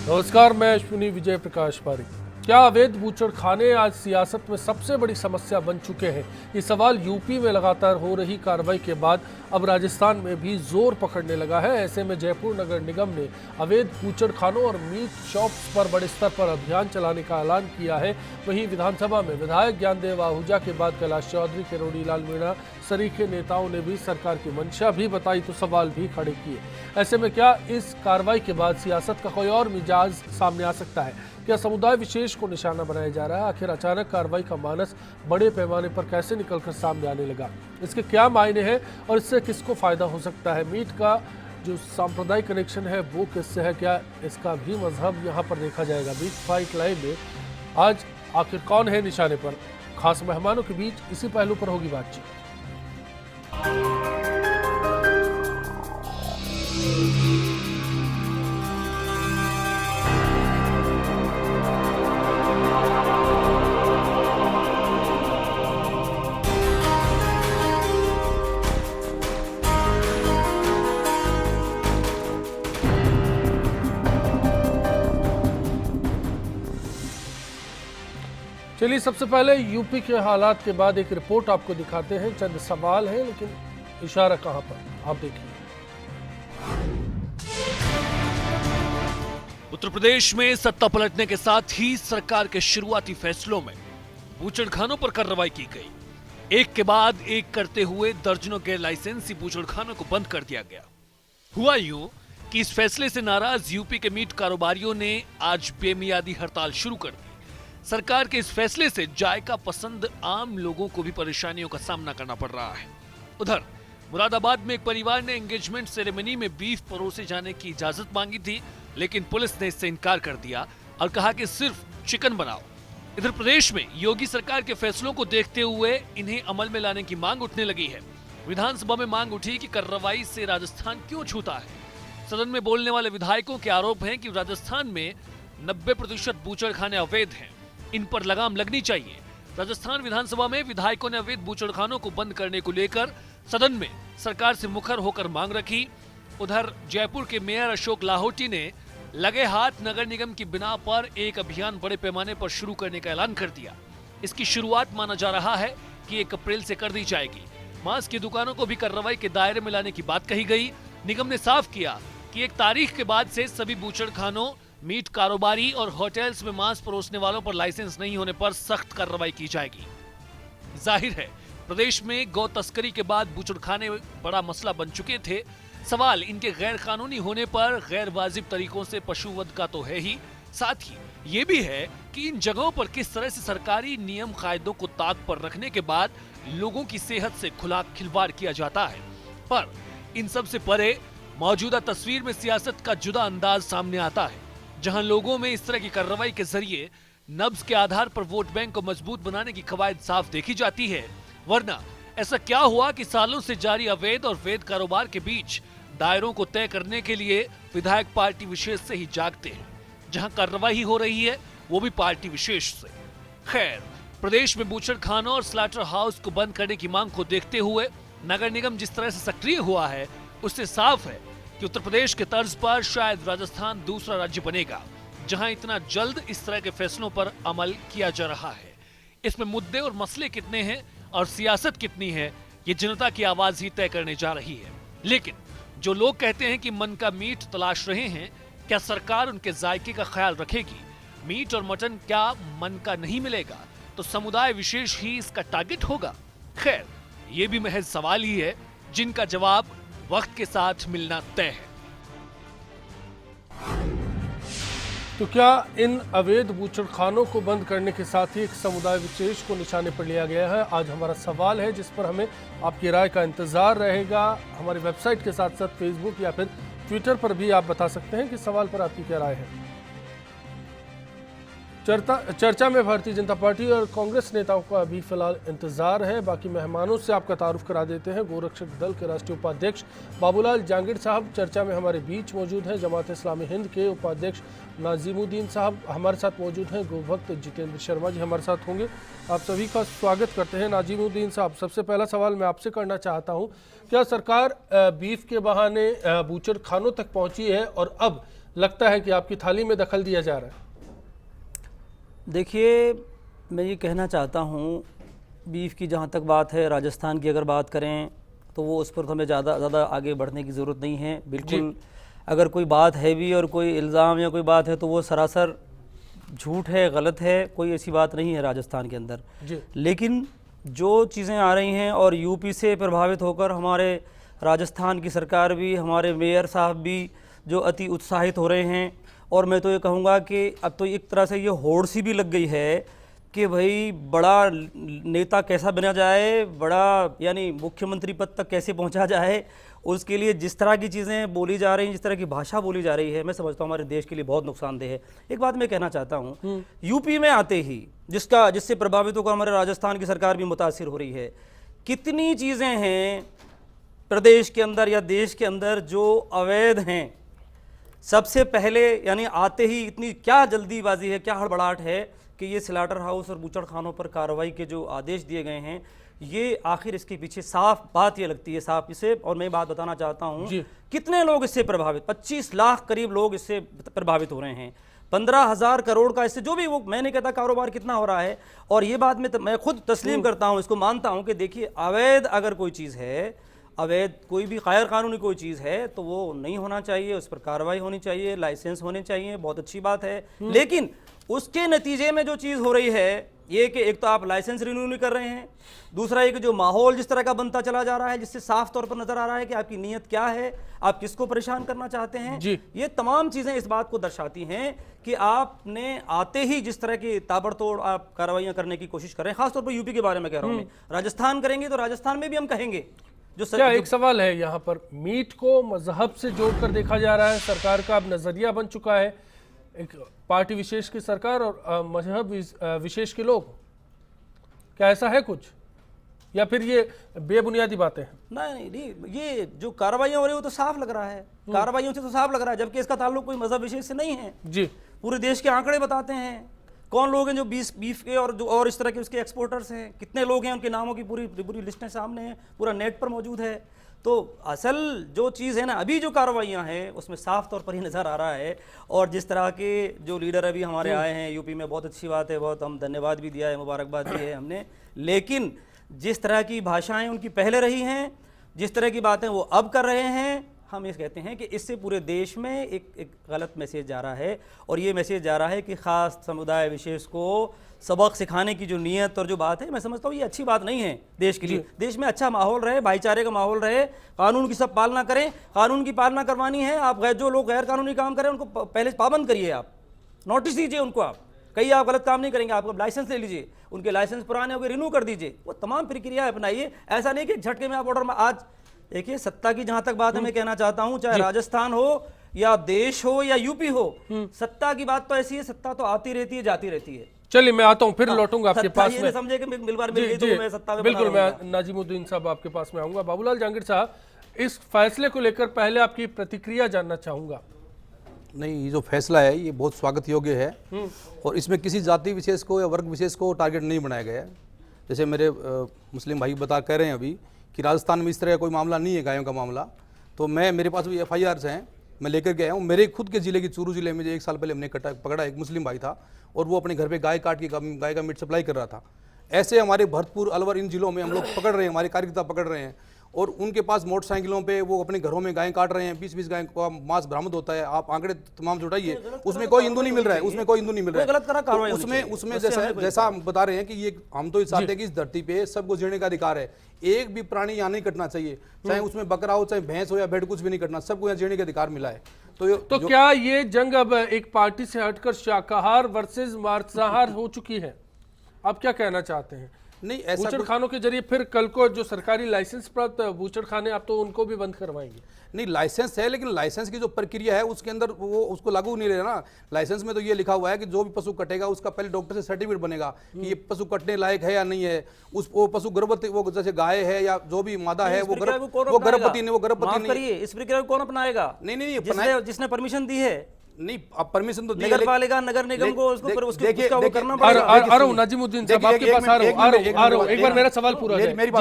नमस्कार, मैं अश्विनी विजय प्रकाश पारी। क्या अवैध बूचड़ खाने आज सियासत में सबसे बड़ी समस्या बन चुके हैं? ये सवाल यूपी में लगातार हो रही कार्रवाई के बाद अब राजस्थान में भी जोर पकड़ने लगा है। ऐसे में जयपुर नगर निगम ने अवैध बूचड़ खानों और मीट शॉप्स पर बड़े स्तर पर अभियान चलाने का ऐलान किया है। वहीं विधानसभा में विधायक ज्ञानदेव आहूजा के बाद कैलाश चौधरी, किरोड़ी लाल मीणा सरीखे नेताओं ने भी सरकार की मंशा भी बताई तो सवाल भी खड़े किए। ऐसे में क्या इस कार्रवाई के बाद सियासत का कोई और मिजाज सामने आ सकता है? क्या समुदाय विशेष को निशाना बनाया जा रहा है? आखिर अचानक कार्रवाई का मानस बड़े पैमाने पर कैसे निकलकर सामने आने लगा? इसके क्या मायने हैं और इससे किसको फायदा हो सकता है? मीट का जो सांप्रदायिक कनेक्शन है वो किससे है? क्या इसका भी मजहब यहाँ पर देखा जाएगा? बीच फाइट लाइव में आज आखिर कौन है निशाने पर? खास मेहमानों के बीच इसी पहलू पर होगी बातचीत। चलिए सबसे पहले यूपी के हालात के बाद एक रिपोर्ट आपको दिखाते हैं। चंद सवाल हैं लेकिन इशारा कहां पर, आप देखिए। उत्तर प्रदेश में सत्ता पलटने के साथ ही सरकार के शुरुआती फैसलों में बूचड़खानों पर कार्रवाई की गई। एक के बाद एक करते हुए दर्जनों गैर लाइसेंसी बूचड़खानों को बंद कर दिया गया। हुआ यूं कि इस फैसले से नाराज यूपी के मीट कारोबारियों ने आज बेमियादी हड़ताल शुरू कर दी। सरकार के इस फैसले से जायका पसंद आम लोगों को भी परेशानियों का सामना करना पड़ रहा है। उधर मुरादाबाद में एक परिवार ने एंगेजमेंट सेरेमनी में बीफ परोसे जाने की इजाजत मांगी थी, लेकिन पुलिस ने इससे इनकार कर दिया और कहा कि सिर्फ चिकन बनाओ। इधर प्रदेश में योगी सरकार के फैसलों को देखते हुए इन्हें अमल में लाने की मांग उठने लगी है। विधानसभा में मांग उठी कि कार्रवाई से राजस्थान क्यों छूता है। सदन में बोलने वाले विधायकों के आरोप हैं कि राजस्थान में 90% बूचड़खाने अवैध हैं, इन पर लगाम लगनी चाहिए। राजस्थान विधानसभा में विधायकों ने अवैध बूचड़खानों को बंद करने को लेकर सदन में सरकार से मुखर होकर मांग रखी। उधर जयपुर के मेयर अशोक लाहोटी ने लगे हाथ नगर निगम की बिना पर एक अभियान बड़े पैमाने पर शुरू करने का ऐलान कर दिया। इसकी शुरुआत माना जा रहा है कि 1 अप्रैल से कर दी जाएगी। मांस की दुकानों को भी कार्रवाई के दायरे में लाने की बात कही गई। निगम ने साफ किया कि 1 तारीख के बाद से सभी बूचड़खानों, मीट कारोबारी और होटल्स में मांस परोसने वालों पर लाइसेंस नहीं होने पर सख्त कार्रवाई की जाएगी। जाहिर है प्रदेश में गौ तस्करी के बाद बूचड़खाने बड़ा मसला बन चुके थे। सवाल इनके गैर कानूनी होने पर गैर वाजिब तरीकों से पशुवध का तो है ही, साथ ही ये भी है कि इन जगहों पर किस तरह से सरकारी नियम कायदों को ताक पर रखने के बाद लोगों की सेहत से खुला खिलवाड़ किया जाता है। पर इन सब से परे मौजूदा तस्वीर में सियासत का जुदा अंदाज सामने आता है, जहां लोगों में इस तरह की कार्रवाई के जरिए नब्ज के आधार पर वोट बैंक को मजबूत बनाने की कवायद साफ देखी जाती है। वरना ऐसा क्या हुआ कि सालों से जारी अवैध और वैध कारोबार के बीच दायरों को तय करने के लिए विधायक पार्टी विशेष से ही जागते हैं, जहां कार्रवाई हो रही है वो भी पार्टी विशेष से। खैर, प्रदेश में बूचड़खानों और स्लॉटर हाउस को बंद करने की मांग को देखते हुए नगर निगम जिस तरह से सक्रिय हुआ है, उससे साफ है कि उत्तर प्रदेश के तर्ज पर शायद राजस्थान दूसरा राज्य बनेगा जहां इतना जल्द इस तरह के फैसलों पर अमल किया जा रहा है। इसमें मुद्दे और मसले कितने हैं और सियासत कितनी है, ये जनता की आवाज ही तय करने जा रही है। लेकिन जो लोग कहते हैं कि मन का मीट तलाश रहे हैं, क्या सरकार उनके जायके का ख्याल रखेगी? मीट और मटन क्या मन का नहीं मिलेगा तो समुदाय विशेष ही इसका टारगेट होगा? खैर, ये भी महज सवाल ही है जिनका जवाब वक्त के साथ मिलना तय है। तो क्या इन अवैध बूचड़खानों को बंद करने के साथ ही एक समुदाय विशेष को निशाने पर लिया गया है? आज हमारा सवाल है जिस पर हमें आपकी राय का इंतजार रहेगा। हमारी वेबसाइट के साथ साथ फेसबुक या फिर ट्विटर पर भी आप बता सकते हैं कि सवाल पर आपकी क्या राय है। चर्चा में भारतीय जनता पार्टी और कांग्रेस नेताओं का अभी फिलहाल इंतजार है। बाकी मेहमानों से आपका तारुफ करा देते हैं। गोरक्षक दल के राष्ट्रीय उपाध्यक्ष बाबूलाल जांगिड़ साहब चर्चा में हमारे बीच मौजूद हैं। जमात इस्लामी हिंद के उपाध्यक्ष नाजिमुद्दीन साहब हमारे साथ मौजूद हैं। गोभक्त जितेंद्र शर्मा जी हमारे साथ होंगे। आप सभी का स्वागत करते हैं। नाजिमुद्दीन साहब, सबसे पहला सवाल मैं आपसे करना चाहता हूँ, क्या सरकार बीफ के बहाने बूचड़ खानों तक पहुँची है और अब लगता है कि आपकी थाली में दखल दिया जा रहा है? देखिए, मैं ये कहना चाहता हूँ, बीफ की जहाँ तक बात है, राजस्थान की अगर बात करें तो वो उस पर तो हमें ज़्यादा आगे बढ़ने की ज़रूरत नहीं है। बिल्कुल अगर कोई बात है भी और कोई इल्ज़ाम या कोई बात है तो वो सरासर झूठ है, गलत है, कोई ऐसी बात नहीं है राजस्थान के अंदर। जी। लेकिन जो चीज़ें आ रही हैं और यूपी से प्रभावित होकर हमारे राजस्थान की सरकार भी, हमारे मेयर साहब भी जो अति उत्साहित हो रहे हैं, और मैं तो ये कहूँगा कि अब तो एक तरह से ये होड़ सी भी लग गई है कि भाई बड़ा नेता कैसा बना जाए, बड़ा यानी मुख्यमंत्री पद तक कैसे पहुंचा जाए, उसके लिए जिस तरह की चीज़ें बोली जा रही हैं, जिस तरह की भाषा बोली जा रही है, मैं समझता हूँ हमारे देश के लिए बहुत नुकसानदेह है। एक बात मैं कहना चाहता हूँ, यूपी में आते ही जिससे प्रभावित होकर हमारे राजस्थान की सरकार भी मुतासिर हो रही है। कितनी चीज़ें हैं प्रदेश के अंदर या देश के अंदर जो अवैध हैं, सबसे पहले यानी आते ही इतनी क्या जल्दीबाजी है, क्या हड़बड़ाहट है कि ये स्लाटर हाउस और बूचड़ खानों पर कार्रवाई के जो आदेश दिए गए हैं, ये आखिर इसके पीछे साफ बात ये लगती है, साफ इसे। और मैं बात बताना चाहता हूँ, कितने लोग इससे प्रभावित, 25 लाख करीब लोग इससे प्रभावित हो रहे हैं। 15,000 करोड़ का इससे जो भी, वो मैं नहीं कहता कारोबार कितना हो रहा है, और ये बात मैं खुद तस्लीम करता हूँ, इसको मानता हूँ कि देखिए अवैध अगर कोई चीज़ है, अवैध कोई भी गैर कानूनी कोई चीज़ है तो वो नहीं होना चाहिए, उस पर कार्रवाई होनी चाहिए, लाइसेंस होने चाहिए, बहुत अच्छी बात है। लेकिन उसके नतीजे में जो चीज़ हो रही है ये कि एक तो आप लाइसेंस रिन्यू नहीं कर रहे हैं, दूसरा एक जो माहौल जिस तरह का बनता चला जा रहा है, जिससे साफ तौर पर नजर आ रहा है कि आपकी नीयत क्या है, आप किसको परेशान करना चाहते हैं। ये तमाम चीज़ें इस बात को दर्शाती हैं कि आपने आते ही जिस तरह की ताबड़तोड़ आप कार्रवाइयाँ करने की कोशिश कर रहे हैं, खासतौर पर यूपी के बारे में कह रहा हूँ मैं, राजस्थान करेंगे तो राजस्थान में भी हम कहेंगे। क्या एक सवाल है यहाँ पर, मीट को मजहब से जोड़कर देखा जा रहा है, सरकार का अब नजरिया बन चुका है, एक पार्टी विशेष की सरकार और मजहब विशेष के लोग, क्या ऐसा है कुछ, या फिर ये बेबुनियादी बातें हैं? नहीं, ये जो कार्रवाइयाँ हो रही है वो तो साफ लग रहा है, कार्रवाइयों से तो साफ लग रहा है, जबकि इसका ताल्लुक कोई मजहब विशेष से नहीं है जी। पूरे देश के आंकड़े बताते हैं कौन लोग हैं जो बीफ के और इस तरह के उसके एक्सपोर्टर्स हैं, कितने लोग हैं, उनके नामों की पूरी लिस्टें सामने हैं, पूरा नेट पर मौजूद है। तो असल जो चीज़ है ना, अभी जो कार्रवाइयाँ हैं उसमें साफ तौर पर ही नज़र आ रहा है। और जिस तरह के जो लीडर अभी हमारे आए हैं यूपी में, बहुत अच्छी बात है, बहुत हम धन्यवाद भी दिया है, मुबारकबाद दी है हमने। लेकिन जिस तरह की भाषाएँ उनकी पहले रही हैं, जिस तरह की बातें वो अब कर रहे हैं, हम ये कहते हैं कि इससे पूरे देश में एक गलत मैसेज जा रहा है। और ये मैसेज जा रहा है कि ख़ास समुदाय विशेष को सबक सिखाने की जो नीयत और जो बात है, मैं समझता हूँ ये अच्छी बात नहीं है देश के लिए। देश में अच्छा माहौल रहे, भाईचारे का माहौल रहे, कानून की सब पालना करें, कानून की पालना करवानी है। आप जो लोग गैर कानूनी काम करें उनको पहले पाबंद करिए, आप नोटिस दीजिए उनको, आप कहीं आप गलत काम नहीं करेंगे, आपको लाइसेंस ले लीजिए, उनके लाइसेंस पुराने हो गए रिन्यू कर दीजिए, वो तमाम प्रक्रिया अपनाइए। ऐसा नहीं कि झटके में आप ऑर्डर में आज देखिए, सत्ता की जहां तक बात है मैं कहना चाहता हूं, चाहे राजस्थान हो या देश हो या यूपी हो, सत्ता की बात तो ऐसी है, सत्ता तो आती रहती है, जाती रहती है। चलिए मैं आता हूं, फिर लौटूंगा आपके पास में। समझे कि मिलबार मिल गई तो मैं सत्ता में बिल्कुल, मैं नाजिमुद्दीन साहब आपके पास में आऊंगा। बाबूलाल जहांगीर साहब, इस फैसले को लेकर पहले आपकी प्रतिक्रिया जानना चाहूंगा। नहीं, ये जो फैसला है ये बहुत स्वागत योग्य है, और इसमें किसी जाति विशेष को या वर्ग विशेष को टारगेट नहीं बनाया गया है। जैसे मेरे मुस्लिम भाई कह रहे हैं अभी कि राजस्थान में इस तरह का कोई मामला नहीं है, गायों का मामला, तो मेरे पास भी FIRs हैं, मैं लेकर गया हूँ। मेरे खुद के ज़िले की चूरू ज़िले में जो 1 साल पहले हमने पकड़ा, एक मुस्लिम भाई था और वो अपने घर पे गाय काट के गाय का मीट सप्लाई कर रहा था। ऐसे हमारे भरतपुर, अलवर, इन जिलों में हम लोग पकड़ रहे हैं, हमारे कार्यकर्ता पकड़ रहे हैं, और उनके पास मोटरसाइकिलों पे वो अपने घरों में गायें काट रहे हैं, 20-20 गाय का मांस बरामद होता है। आप आंकड़े तमाम जुटाइए, उसमें कोई हिंदू नहीं मिल रहा है, उसमें कोई हिंदू नहीं मिल रहा है। उसमें जैसा हम बता रहे हैं कि ये हम तो चाहते हैं कि इस धरती पे सबको जीने का अधिकार है, एक भी प्राणी यहाँ नहीं कटना चाहिए, चाहे उसमें बकरा हो, चाहे भैंस हो या भेड़, कुछ भी नहीं कटना, सबको यहाँ जीने का अधिकार मिला है। तो क्या ये जंग अब एक पार्टी से हटकर शाकाहार वर्सेस मांसाहार हो चुकी है? आप क्या कहना चाहते हैं? नहीं, ऐसा बूचड़ खानों के जरिए फिर कल को जो सरकारी लाइसेंस प्राप्त बूचड़ खाने, आप तो उनको भी बंद करवाएंगे? नहीं, लाइसेंस है, लेकिन लाइसेंस की जो प्रक्रिया है उसके अंदर वो उसको लागू नहीं रहे ना। लाइसेंस में तो ये लिखा हुआ है कि जो भी पशु कटेगा उसका पहले डॉक्टर से सर्टिफिकेट बनेगा कि ये पशु कटने लायक है या नहीं है। वो पशु गर्भवती, वो जैसे गाय है या जो भी मादा है वो गर्भवती नहीं। इस प्रक्रिया को कौन अपनाएगा? नहीं, जिसने परमिशन दी है। नहीं, अब परमिशन तो नगर पालिका, नगर निगम को उसको करना पड़ेगा। नाजिमुद्दीन साहब आपके पास आ रहा हूं, एक बार मेरा सवाल पूरा है। मेरी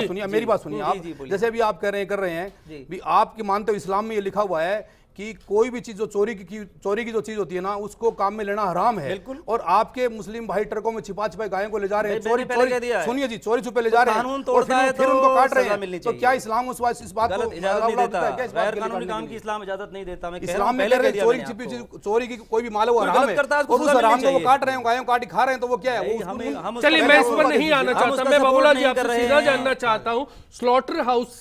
बात सुनिए आप। जैसे अभी आप कर रहे हैं भी, आप मानते हो इस्लाम में ये लिखा हुआ है कि कोई भी चीज जो चोरी की जो चीज होती है ना, उसको काम में लेना हराम है। बिल्कुल। और आपके मुस्लिम भाई ट्रकों में छिपा गायों को ले जा रहे हैं, मैंने पहले कह दिया है। सुनिए जी, चोरी छुपे ले जा रहे हैं, कानून और तोड़ता है फिर तो उनको काट रहे सजा हैं। मिलनी तो चाहिए। क्या इस्लाम इस बात को गलत इजाजत नहीं देता, क्या इस बात गैर के लिए कानूनी करने काम के की लिए? इस्लाम इजाजत नहीं देता। मैं कह रहा इस्लाम हूं, में पहले कह कह रहे दिया चोरी मैंने छिपी आपको। चोरी की कोई भी माल है वो कोई हराम गलत है, करता है, उसको और उस सजा हराम मिलनी को वो चाहिए। काट रहे हैं, गायों काटी खा रहे हैं, तो वो क्या है? वो हम उसका चलिए, मैं पहले इस पर वो नहीं आना हम चाहता। उसका मैं support बाबूलाल जी नहीं कर आपसे रहे सीधा हैं। जानना चाहता हूं, स्लॉटर हाउस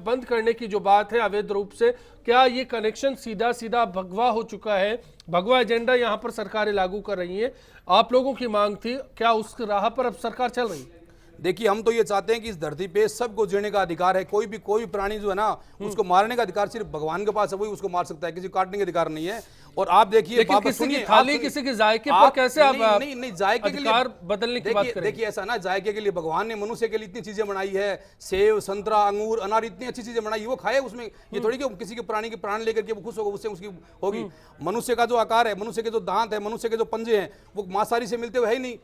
बंद करने की जो बात है अवैध रूप से, क्या ये कनेक्शन सीधा सीधा भगवा हो चुका है? भगवा एजेंडा यहां पर सरकारें लागू कर रही हैं, आप लोगों की मांग थी, क्या उस राह पर अब सरकार चल रही है? देखिए, हम तो ये चाहते हैं कि इस धरती पे सबको जीने का अधिकार है। कोई भी प्राणी जो है ना, उसको मारने का अधिकार सिर्फ भगवान के पास है, वही उसको मार सकता है, किसी को काटने का अधिकार नहीं है। और आप देखिए, लेकिन किसी की थाली, किसी के जायके पर कैसे आप नहीं जायके के लिए अधिकार बदलने की बात करेंगे? देखिए, ऐसा ना, जायके के लिए भगवान ने मनुष्य के लिए इतनी चीजें बनाई है, सेब, संतरा, अंगूर, अनार, इतनी अच्छी चीजें बनाई, वो खाए। उसमें ये थोड़ी कि किसी के प्राणी के प्राण लेकर के वो खुश होगा, उससे उसकी होगी। मनुष्य का जो आकार है, मनुष्य के जो दांत है, मनुष्य के जो पंजे हैं, वो मांसाहारी से मिलते हुए है ही नहीं।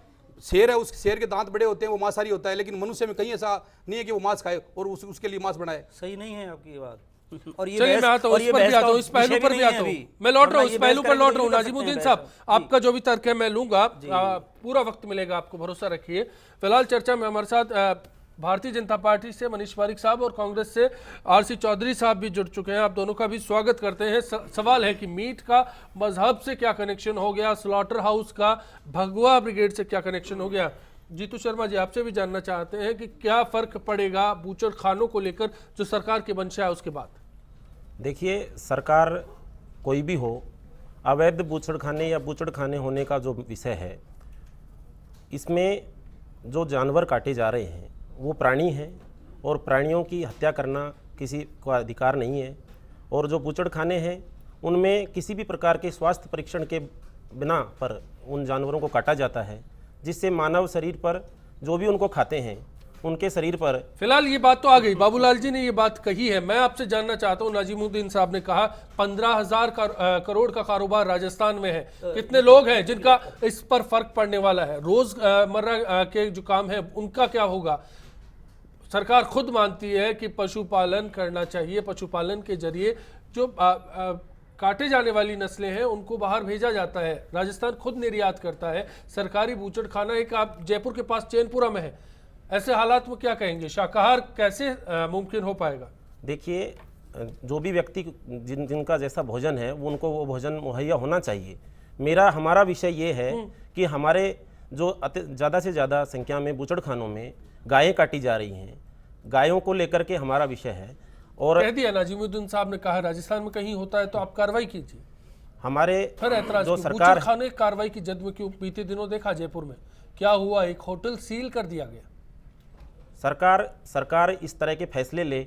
शेर है, उस शेर के दांत बड़े होते हैं, वो मांसाहारी होता है, लेकिन मनुष्य में कहीं ऐसा नहीं है कि वो मांस खाए और उसके लिए मांस बनाए। सही नहीं है आपकी ये बात। और ये चलिए, मैं आता हूं, इस पर भी आता हूं, इस पहलू पर भी आता हूं। मैं लौट रहा हूं, इस पहलू पर लौट रहा हूं। नाजिमुद्दीन साहब, आपका जो भी तर्क है मैं लूंगा, पूरा वक्त मिलेगा आपको, भरोसा रखिए। फिलहाल चर्चा में हमारे साथ भारतीय जनता पार्टी से मनीष पारिक साहब और कांग्रेस से आरसी चौधरी साहब भी जुड़ चुके हैं। आप दोनों का भी स्वागत करते हैं। सवाल है कि मीट का मजहब से क्या कनेक्शन हो गया, स्लॉटर हाउस का भगवा ब्रिगेड से क्या कनेक्शन हो गया? जीतू शर्मा जी, आपसे भी जानना चाहते हैं कि क्या फर्क पड़ेगा बूचड़ खानों को लेकर जो सरकार की मंशा है उसके बाद? देखिए, सरकार कोई भी हो, अवैध बूचड़ खाने या बूचड़ खाने होने का जो विषय है, इसमें जो जानवर काटे जा रहे हैं वो प्राणी हैं, और प्राणियों की हत्या करना किसी को अधिकार नहीं है। और जो बूचड़ खाने हैं उनमें किसी भी प्रकार के स्वास्थ्य परीक्षण के बिना पर उन जानवरों को काटा जाता है, जिससे मानव शरीर पर, जो भी उनको खाते हैं उनके शरीर पर। फिलहाल ये बात तो आ गई, बाबूलाल जी ने ये बात कही है। मैं आपसे जानना चाहता हूँ, नाजिमुद्दीन साहब ने कहा 15,000 करोड़ का कारोबार राजस्थान में है, कितने लोग हैं जिनका इस पर फर्क पड़ने वाला है? रोजमर्रा के जो काम है उनका क्या होगा? सरकार खुद मानती है कि पशुपालन करना चाहिए, पशुपालन के जरिए जो काटे जाने वाली नस्लें हैं उनको बाहर भेजा जाता है, राजस्थान खुद निर्यात करता है। सरकारी बूचड़ खाना एक आप जयपुर के पास चैनपुरा में है, ऐसे हालात में क्या कहेंगे? शाकाहार कैसे मुमकिन हो पाएगा? देखिए, जो भी व्यक्ति जिनका जैसा भोजन है वो उनको वो भोजन मुहैया होना चाहिए। हमारा विषय ये है कि हमारे जो ज़्यादा से ज़्यादा संख्या में बूचड़ खानों में गायें काटी जा रही हैं, गायों को लेकर के हमारा विषय है। और कह दिया नाजिमुद्दीन साहब ने, कहा राजस्थान में कहीं होता है तो आप कार्रवाई कीजिए। हमारे फिर ऐतराज जो क्यों? सरकार बूचड़ खाने कार्रवाई की जद में क्यों? बीते दिनों देखा जयपुर में क्या हुआ, एक होटल सील कर दिया गया। सरकार इस तरह के फैसले ले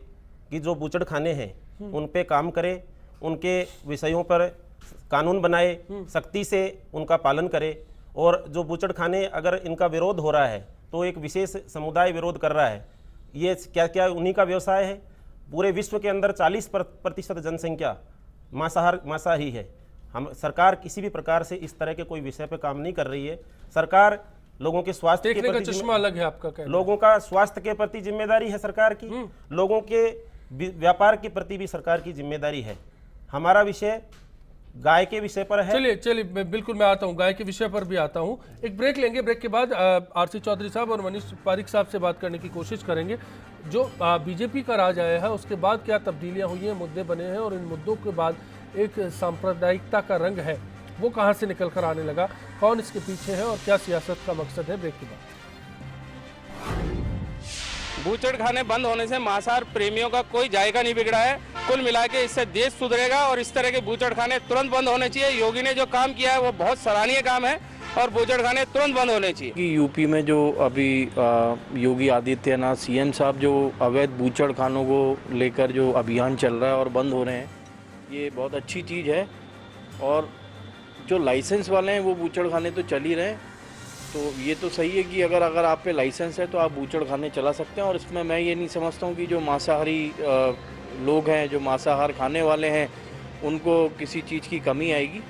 कि जो बूचड़ खाने हैं उन पे काम करे, उनके विषयों पर कानून बनाए, सख्ती से उनका पालन करे। और जो बूचड़ खाने, अगर इनका विरोध हो रहा है तो एक विशेष समुदाय विरोध कर रहा है। ये क्या उन्हीं का व्यवसाय है? पूरे विश्व के अंदर 40% जनसंख्या मांसाहारी है। सरकार किसी भी प्रकार से इस तरह के कोई विषय पे काम नहीं कर रही है। सरकार लोगों के स्वास्थ्य के प्रति, चश्मा अलग है आपका कहना। लोगों का स्वास्थ्य के प्रति जिम्मेदारी है सरकार की, लोगों के व्यापार के प्रति भी सरकार की जिम्मेदारी है। हमारा विषय गाय के विषय पर है। चलिए बिल्कुल, मैं आता हूँ, गाय के विषय पर भी आता हूँ। एक ब्रेक लेंगे, ब्रेक के बाद आरसी चौधरी साहब और मनीष पारिक साहब से बात करने की कोशिश करेंगे। जो बीजेपी का राज आया है उसके बाद क्या तब्दीलियां हुई हैं, मुद्दे बने हैं, और इन मुद्दों के बाद एक सांप्रदायिकता का रंग है वो कहाँ से निकल कर आने लगा, कौन इसके पीछे है और क्या सियासत का मकसद है? ब्रेक के बाद। बूचड़ खाने बंद होने से मांसाहार प्रेमियों का कोई जायका नहीं बिगड़ा है। कुल मिला के इससे देश सुधरेगा और इस तरह के बूचड़ खाने तुरंत बंद होने चाहिए। योगी ने जो काम किया है वो बहुत सराहनीय काम है और बूचड़ खाने तुरंत बंद होने चाहिए। कि यूपी में जो अभी योगी आदित्यनाथ सीएम साहब जो अवैध बूचड़ खानों को लेकर जो अभियान चल रहा है और बंद हो रहे हैं, ये बहुत अच्छी चीज़ है। और जो लाइसेंस वाले हैं वो बूचड़ खाने तो चल ही रहे हैं, तो ये तो सही है कि अगर आप पे लाइसेंस है तो आप बूचड़ खाने चला सकते हैं। और इसमें मैं ये नहीं समझता हूँ कि जो मांसाहारी लोग हैं, जो मांसाहार खाने वाले हैं, उनको किसी चीज़ की कमी आएगी।